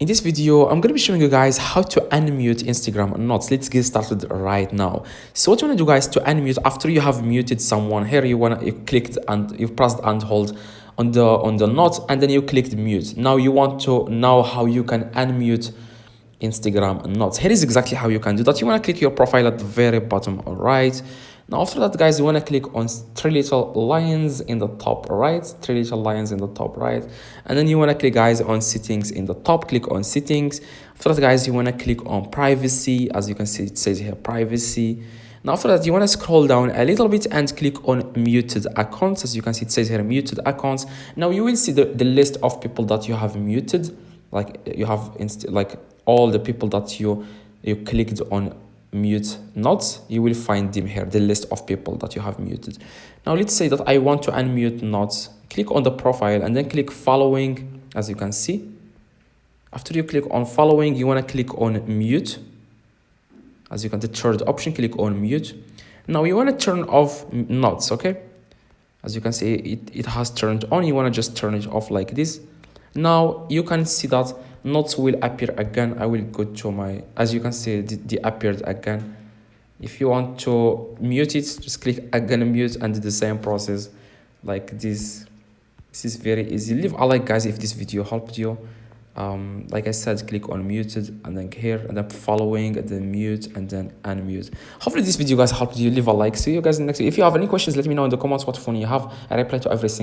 In this video, I'm going to be showing you guys how to unmute Instagram Notes. Let's get started right now. So what you want to do, guys, to unmute after you have muted someone, here you clicked and you pressed and hold on the note, and then you clicked mute. Now you want to know how you can unmute Instagram Notes. Here is exactly how you can do that. You want to click your profile at the very bottom right. Now after that, guys, you want to click on three little lines in the top right, and then you want to click, guys, on settings in the top. Click on settings. After that, guys, you want to click on privacy. As you can see, it says here privacy. Now after that, you want to scroll down a little bit and click on muted accounts. As you can see, it says here muted accounts. Now you will see the list of people that you have muted, like you have like all the people that you clicked on mute Notes. You will find them here, the list of people that you have muted. Now let's say that I want to unmute Notes. Click on the profile and then click following. As you can see, after you click on following, you want to click on mute. As you can, the third option, click on mute. Now you want to turn off Notes. Okay, as you can see, it has turned on. You want to just turn it off like this. Now you can see that Notes will appear again. I will go to my, as you can see, they appeared again. If you want to mute it, just click again mute and do the same process like this. This is very easy. Leave a like, guys, if this video helped you. Like I said, click on muted and then here and then following and then mute and then unmute. Hopefully this video, guys, helped you. Leave a like. See you guys in the next video. If you have any questions, let me know in the comments what phone you have. I reply to everything.